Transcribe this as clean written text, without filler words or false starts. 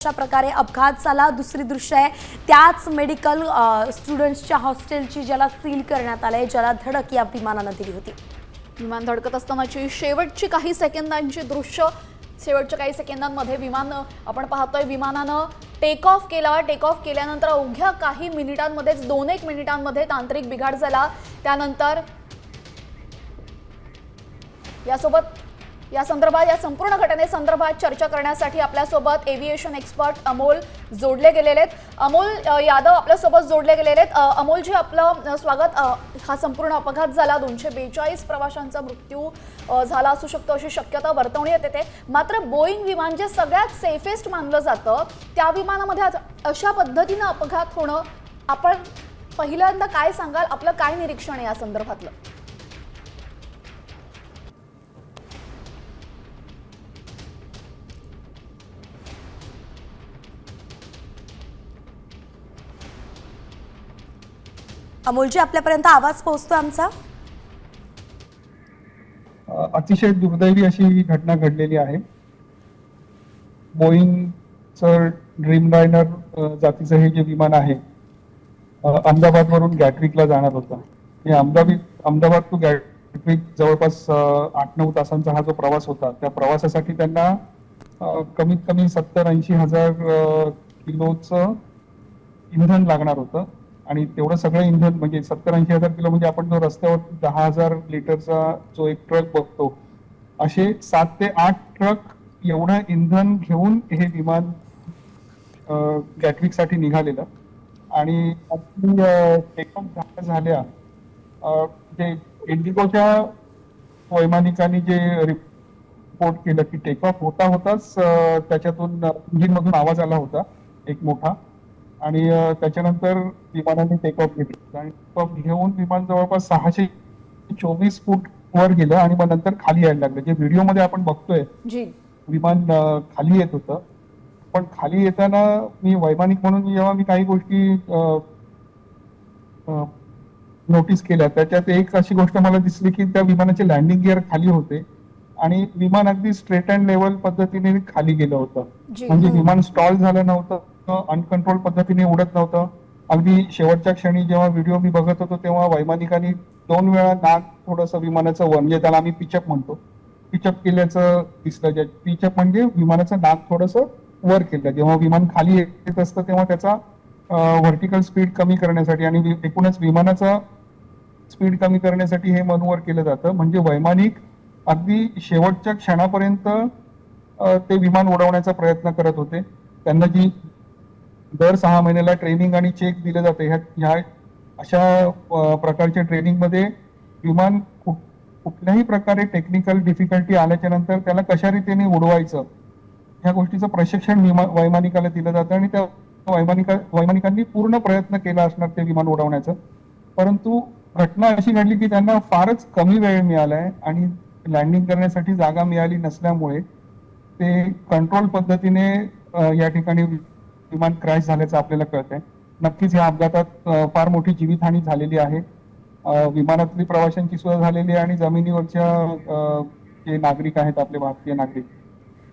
अशा प्रकारे अपघात झाला। दुसरी दृश्य आहे त्याच मेडिकल स्टुडंट्सच्या हॉस्टेलची, ज्याला सील करण्यात आले, ज्याला धडक या विमानाने दिली होती। विमान धडकत असतानाची शेवटची काही सेकंदांची दृश्य। शेवटच्या काही सेकंदांमध्ये विमान आपण पाहतोय, विमानानं टेक ऑफ केला। टेक ऑफ केल्यानंतर अवघ्या काही मिनिटांमध्येच 2-1 मिनिटांमध्ये तांत्रिक बिघाड झाला। त्यानंतर या संपूर्ण घटनेसंदर्भात चर्चा करण्यासाठी आपल्यासोबत एव्हिएशन एक्सपर्ट अमोल जोडले गेलेले आहेत। अमोल यादव आपल्यासोबत जोडले गेलेले आहेत। अमोल जी, आपलं स्वागत। हा संपूर्ण अपघात झाला, 242 प्रवाशांचा मृत्यू झाला असू शकतो अशी शक्यता वर्तवण्यात येते। मात्र बोईंग विमान जे सगळ्यात सेफेस्ट मानलं जातं, त्या विमानामध्ये अशा पद्धतीनं अपघात होणं, आपण पहिल्यांदा काय सांगाल? आपलं काय निरीक्षण आहे या संदर्भातलं? अमोलजी, आपल्यापर्यंत आवाज पोहोचतो आमचा? अतिशय दुर्दैवी अशी घटना घडलेली आहे। बोईंगचं ड्रीमलाइनर जातीचं हे जे विमान आहे, अहमदाबाद वरून गॅटविकला जाणार होतं। हे अहमदाबाद टू गॅटविक जवळपास 8-9 तासांचा हा जो प्रवास होता, त्या प्रवासासाठी त्यांना कमीत कमी 70-80 हजार किलोचं इंधन लागणार होतं। आणि तेवढं सगळं इंधन म्हणजे 70-80 हजार किलो म्हणजे आपण जो रस्त्यावर 10,000 लिटरचा जो एक ट्रक बघतो, असे 7 ते 8 ट्रक एवढं इंधन घेऊन हे विमान गॅटविक साठी निघालेलं। आणि टेक ऑफ झाल्या, जे इंडिगोच्या वैमानिकांनी जे रिपोर्ट केलं की टेक ऑफ होताच त्याच्यातून इंजिन मधून आवाज आला होता एक मोठा, आणि त्याच्यानंतर विमानाने टेक ऑफ घेतला आणि टेक ऑफ घेऊन विमान जवळपास 624 फूट वर गेलं आणि मग नंतर खाली यायला लागलं। जे व्हिडिओमध्ये आपण बघतोय, विमान खाली येत होतं, पण खाली येताना मी वैमानिक म्हणून जेव्हा मी काही गोष्टी नोटीस केल्या, त्याच्यात एक अशी गोष्ट मला दिसली की त्या विमानाचे लँडिंग गिअर खाली होते आणि विमान अगदी स्ट्रेट अँड लेवल पद्धतीने खाली गेलं होतं। म्हणजे विमान स्टॉल झालं नव्हतं, अनकंट्रोल पद्धतीने उडत नव्हतं। अगदी शेवटच्या क्षणी जेव्हा व्हिडिओ मी बघत होतो, तेव्हा वैमानिकांनी 2 वेळा नाक थोडंसं विमानाचं म्हणजे त्याला आम्ही पिचअप म्हणतो, पिचअप केल्याचं दिसलं। पिचअप म्हणजे विमानाचं नाक थोडंसं वर केलं। जेव्हा विमान खाली येत असतं तेव्हा त्याचा व्हर्टिकल स्पीड कमी करण्यासाठी आणि एकूणच विमानाचा स्पीड कमी करण्यासाठी हे मनोवर केलं जातं। म्हणजे वैमानिक अगदी शेवटच्या क्षणापर्यंत ते विमान उडवण्याचा प्रयत्न करत होते। त्यांना जी दर 6 महिन्याला ट्रेनिंग आणि चेक दिलं जाते, ह्या अशा प्रकारच्या ट्रेनिंग मध्ये विमान कुठल्याही प्रकारे टेक्निकल डिफिकल्टी आल्याच्या नंतर त्याला कशा रीतीने उडवायचं, ह्या गोष्टीचं प्रशिक्षण वैमानिकाला दिलं जातं आणि त्या वैमानिकांनी पूर्ण प्रयत्न केला असणार ते विमान उडवण्याचं। परंतु घटना अशी घडली की त्यांना फारच कमी वेळ मिळालाय आणि लँडिंग करण्यासाठी जागा मिळाली नसल्यामुळे ते कंट्रोल पद्धतीने या ठिकाणी विमान क्रॅश झाल्याचं आपल्याला कळतंय। नक्कीच या अपघातात फार मोठी जीवितहानी झालेली आहे, विमानातली प्रवाशांची सुद्धा झालेली आहे आणि जमिनीवरच्या जे नागरिक आहेत, आपले भारतीय नागरिक